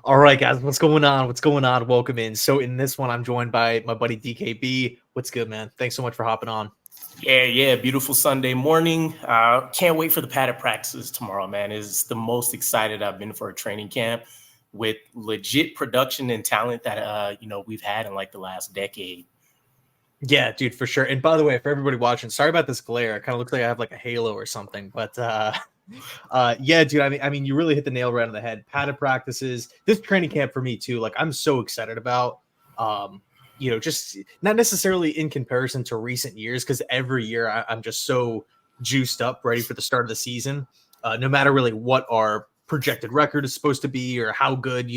All right, guys, what's going on? What's going on? Welcome in. So in this one, I'm joined by my buddy DKB. What's good, man? Thanks so much for hopping on. Yeah. Beautiful Sunday morning. Can't wait for the padded practices tomorrow, man. Is the most excited I've been for a training camp with legit production and talent that we've had in like the last decade. Yeah, dude, for sure. And by the way, for everybody watching, sorry about this glare. It kind of looks like I have like a halo or something. But yeah, dude. I mean, you really hit the nail right on the head. Padded practices. This training camp for me too. Like, I'm so excited about. Just not necessarily in comparison to recent years, because every year I'm just so juiced up, ready for the start of the season. No matter really what our projected record is supposed to be, or how good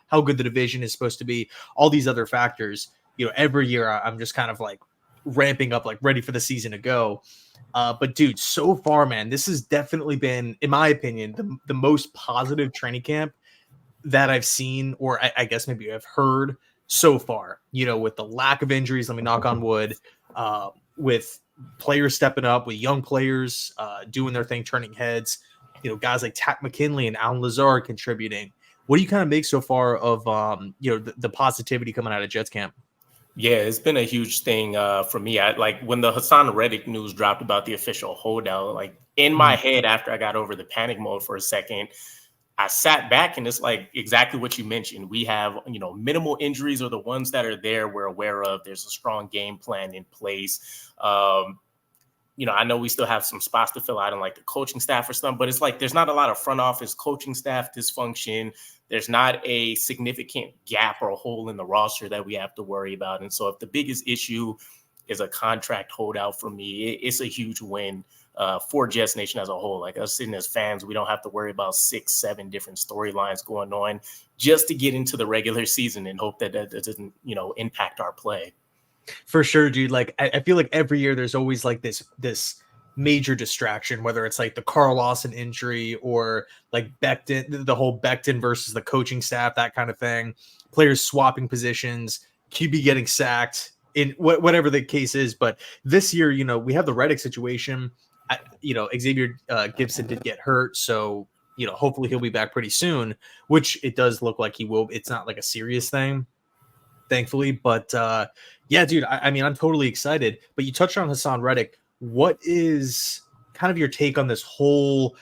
how good the division is supposed to be. All these other factors. Every year I'm just kind of like ramping up, like ready for the season to go. But dude, so far, man, this has definitely been, in my opinion, the most positive training camp that I've seen, or I guess maybe I've heard so far. With the lack of injuries, let me knock on wood, with players stepping up, with young players doing their thing, turning heads. Guys like Tack McKinley and Alan Lazard contributing. What do you kind of make so far of the positivity coming out of Jets camp? Yeah, it's been a huge thing for me. I like when the Hassan Reddick news dropped about the official holdout, like in my head after I got over the panic mode for a second, I sat back and it's like exactly what you mentioned. We have, minimal injuries, or the ones that are there we're aware of. There's a strong game plan in place. I know we still have some spots to fill out in like the coaching staff or something, but it's like there's not a lot of front office coaching staff dysfunction. There's not a significant gap or hole in the roster that we have to worry about. And so if the biggest issue is a contract holdout for me, it's a huge win for Jets Nation as a whole. Like us sitting as fans, we don't have to worry about 6-7 different storylines going on just to get into the regular season and hope that doesn't, impact our play. For sure, dude. Like I feel like every year there's always like this major distraction, whether it's like the Carl Lawson injury or like Becton, the whole Becton versus the coaching staff, that kind of thing. Players swapping positions, QB getting sacked, in whatever the case is. But this year, we have the Reddick situation. Xavier Gibson did get hurt, so hopefully he'll be back pretty soon, which it does look like he will. It's not like a serious thing, thankfully. But yeah, dude, I mean, I'm totally excited. But you touched on Hassan Reddick. What is kind of your take on this whole?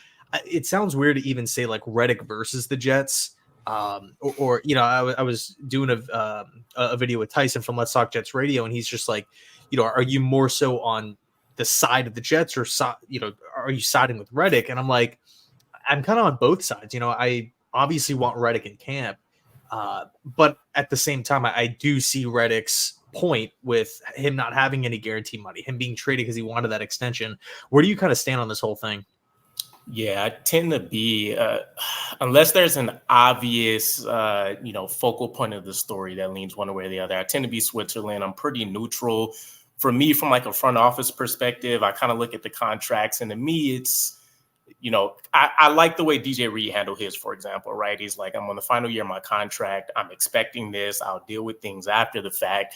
It sounds weird to even say like Reddick versus the Jets. I was doing a video with Tyson from Let's Talk Jets Radio, and he's just like, are you more so on the side of the Jets, or are you siding with Reddick? And I'm like, I'm kind of on both sides. I obviously want Reddick in camp. But at the same time, I do see Reddick's point with him not having any guaranteed money, him being traded because he wanted that extension. Where do you kind of stand on this whole thing? Yeah, I tend to be, unless there's an obvious, focal point of the story that leans one way or the other, I tend to be Switzerland. I'm pretty neutral. For me, from like a front office perspective, I kind of look at the contracts, and to me, it's, I like the way DJ Reed handled his, for example, right? He's like, I'm on the final year of my contract. I'm expecting this. I'll deal with things after the fact.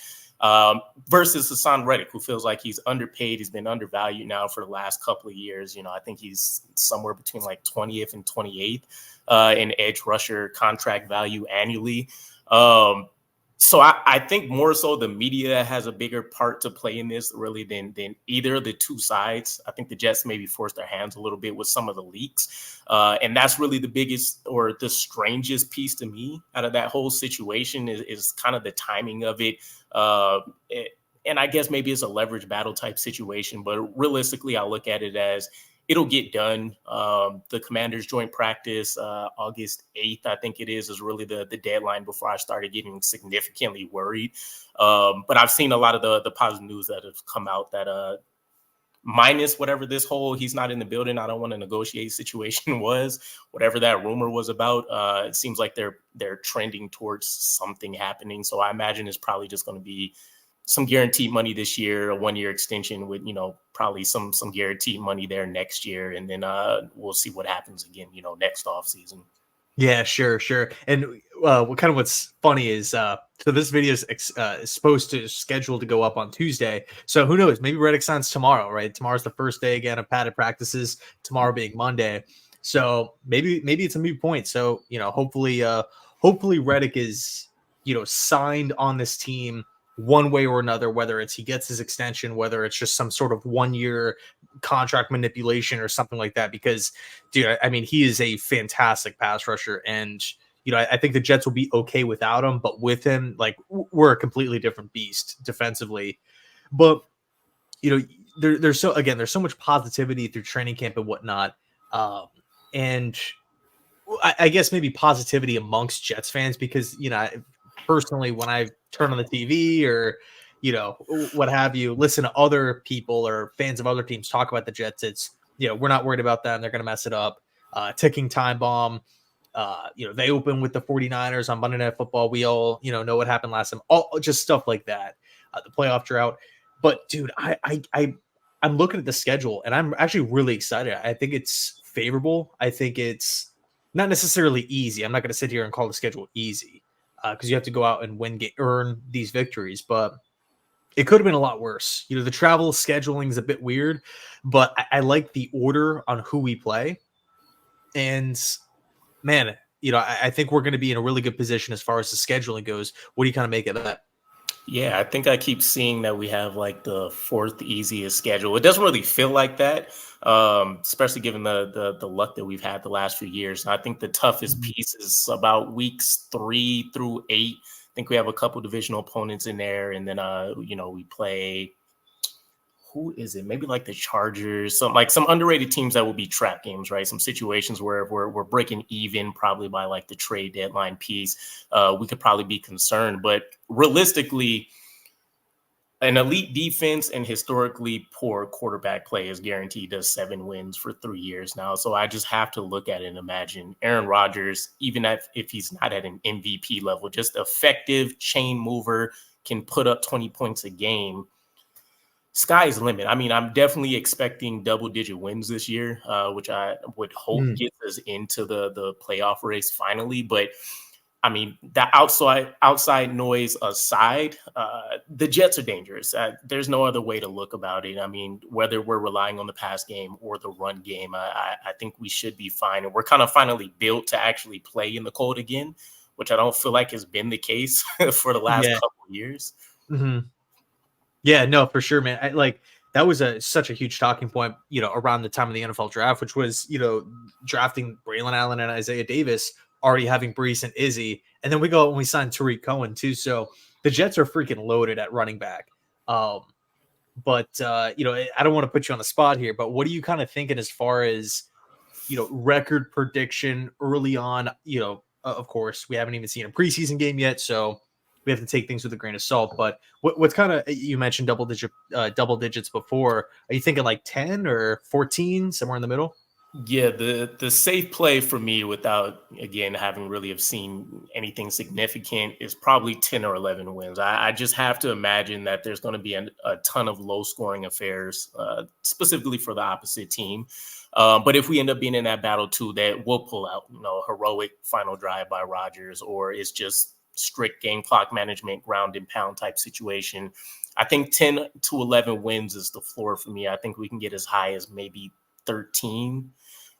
Versus Hassan Reddick, who feels like he's underpaid. He's been undervalued now for the last couple of years. I think he's somewhere between like 20th and 28th in edge rusher contract value annually. So I think more so the media has a bigger part to play in this really than either of the two sides. I think the Jets maybe forced their hands a little bit with some of the leaks. And that's really the biggest or the strangest piece to me out of that whole situation is kind of the timing of it. And I guess maybe it's a leverage battle type situation, but realistically, I look at it as it'll get done. The Commanders joint practice, August 8th, I think it is really the deadline before I started getting significantly worried. But I've seen a lot of the positive news that have come out that minus whatever this whole he's not in the building, I don't want to negotiate situation was, whatever that rumor was about, it seems like they're trending towards something happening. So I imagine it's probably just going to be some guaranteed money this year, a 1-year extension with, probably some guaranteed money there next year. And then we'll see what happens again, next off season. Yeah, sure. And what's funny is, so this video is scheduled to go up on Tuesday. So who knows? Maybe Reddick signs tomorrow, right? Tomorrow's the first day again of padded practices, tomorrow being Monday. So maybe it's a moot point. So, hopefully Reddick is, signed on this team one way or another, whether it's he gets his extension, whether it's just some sort of 1 year contract manipulation or something like that. Because, dude, I mean, he is a fantastic pass rusher, and I think the Jets will be okay without him, but with him, like, we're a completely different beast defensively. But you know, there's so much positivity through training camp and whatnot, and I guess maybe positivity amongst Jets fans because personally, when I turn on the TV or what have you, listen to other people or fans of other teams talk about the Jets, it's we're not worried about them. They're going to mess it up. Ticking time bomb. They open with the 49ers on Monday Night Football. We all, know what happened last time. All just stuff like that. The playoff drought. But dude, I'm looking at the schedule and I'm actually really excited. I think it's favorable. I think it's not necessarily easy. I'm not going to sit here and call the schedule easy because you have to go out and earn these victories. But it could have been a lot worse. The travel scheduling is a bit weird, but I like the order on who we play. And man, I think we're going to be in a really good position as far as the scheduling goes. What do you kind of make of that? Yeah, I think I keep seeing that we have like the fourth easiest schedule. It doesn't really feel like that, especially given the luck that we've had the last few years. I think the toughest piece is about weeks 3 through 8. I think we have a couple divisional opponents in there, and then we play. Who is it? Maybe like the Chargers, some underrated teams that will be trap games, right? Some situations where we're breaking even probably by like the trade deadline piece. We could probably be concerned, but realistically, an elite defense and historically poor quarterback play is guaranteed us 7 wins for 3 years now. So I just have to look at it and imagine Aaron Rodgers, even if he's not at an MVP level, just effective chain mover, can put up 20 points a game. Sky's the limit. I mean, I'm definitely expecting double-digit wins this year, which I would hope gets us into the playoff race finally. But I mean, that outside noise aside, the Jets are dangerous. There's no other way to look about it. I mean, whether we're relying on the pass game or the run game, I think we should be fine. And we're kind of finally built to actually play in the cold again, which I don't feel like has been the case for the last couple of years. Mm-hmm. Yeah, no, for sure, man. That was such a huge talking point, around the time of the NFL draft, which was, drafting Braylon Allen and Isaiah Davis, already having Brees and Izzy. And then we go and we signed Tariq Cohen too. So the Jets are freaking loaded at running back. But I don't want to put you on the spot here, but what are you kind of thinking as far as, record prediction early on? Of course, we haven't even seen a preseason game yet. So we have to take things with a grain of salt. But what's kind of, you mentioned double digits before. Are you thinking like 10 or 14, somewhere in the middle? Yeah, the safe play for me, without again having really have seen anything significant, is probably 10 or 11 wins. I just have to imagine that there's going to be a ton of low scoring affairs, specifically for the opposite team. But if we end up being in that battle too, that we'll pull out, heroic final drive by Rodgers, or it's just strict game clock management, ground and pound type situation. I think 10 to 11 wins is the floor for me. I think we can get as high as maybe 13,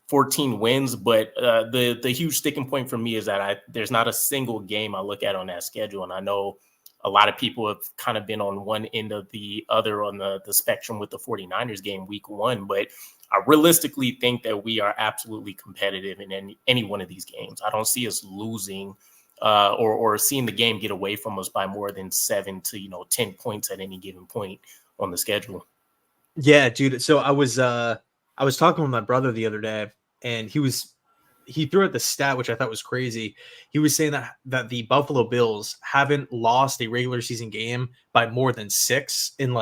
14 wins. But the huge sticking point for me is that there's not a single game I look at on that schedule. And I know a lot of people have kind of been on one end of the other on the spectrum with the 49ers game week 1. But I realistically think that we are absolutely competitive in any one of these games. I don't see us losing or seeing the game get away from us by more than 7 to 10 points at any given point on the schedule. Yeah, dude. So I was talking with my brother the other day, and he threw out the stat, which I thought was crazy. He was saying that the Buffalo Bills haven't lost a regular season game by more than 6 in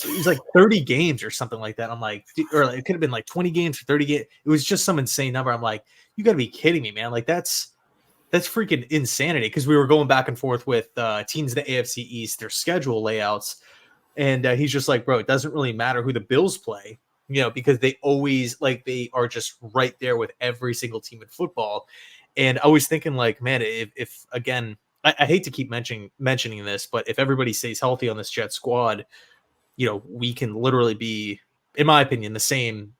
it was like 30 games or something like that. I'm like, or it could have been like 20 games or 30 games. It was just some insane number. I'm like, you got to be kidding me, man. Like that's freaking insanity. Because we were going back and forth with teams in the AFC East, their schedule layouts. And he's just like, bro, it doesn't really matter who the Bills play, because they always they are just right there with every single team in football. And I was thinking like, man, if again, I hate to keep mentioning this, but if everybody stays healthy on this Jet squad, we can literally be, in my opinion, the same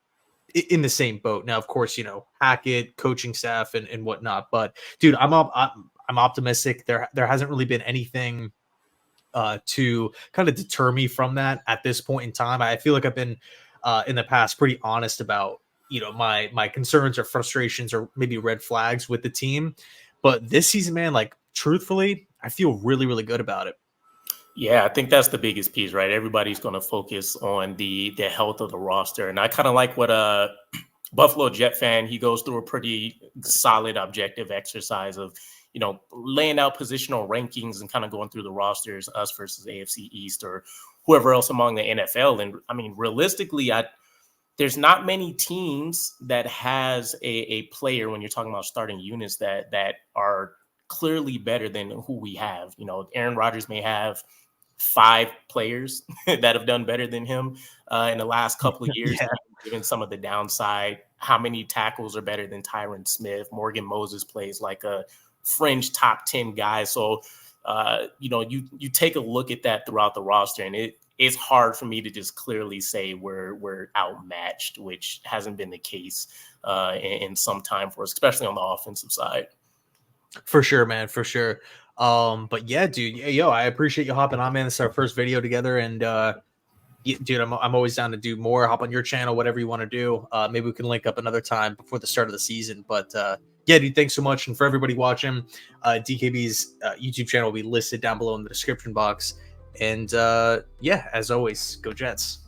in the same boat. Now, of course, Hackett, coaching staff, and whatnot. But dude, I'm optimistic. There hasn't really been anything to kind of deter me from that at this point in time. I feel like I've been in the past pretty honest about my concerns or frustrations or maybe red flags with the team. But this season, man, like truthfully, I feel really, really good about it. Yeah, I think that's the biggest piece, right? Everybody's going to focus on the health of the roster, and I kind of like what Buffalo Jet fan, he goes through a pretty solid objective exercise of laying out positional rankings and kind of going through the rosters, us versus AFC East or whoever else among the NFL. And I mean, realistically, there's not many teams that has a player when you're talking about starting units that are clearly better than who we have. Aaron Rodgers may have 5 players that have done better than him in the last couple of years, Yeah. given some of the downside. How many tackles are better than Tyron Smith? Morgan Moses plays like a fringe top 10 guy. So, you take a look at that throughout the roster, and it's hard for me to just clearly say we're outmatched, which hasn't been the case in some time for us, especially on the offensive side. For sure, man, for sure. But yeah, dude, I appreciate you hopping on, man. This is our first video together, and dude, I'm always down to do more. Hop on your channel, whatever you want to do. Maybe we can link up another time before the start of the season. But yeah, dude, thanks so much. And for everybody watching, DKB's YouTube channel will be listed down below in the description box. And yeah, as always, go Jets.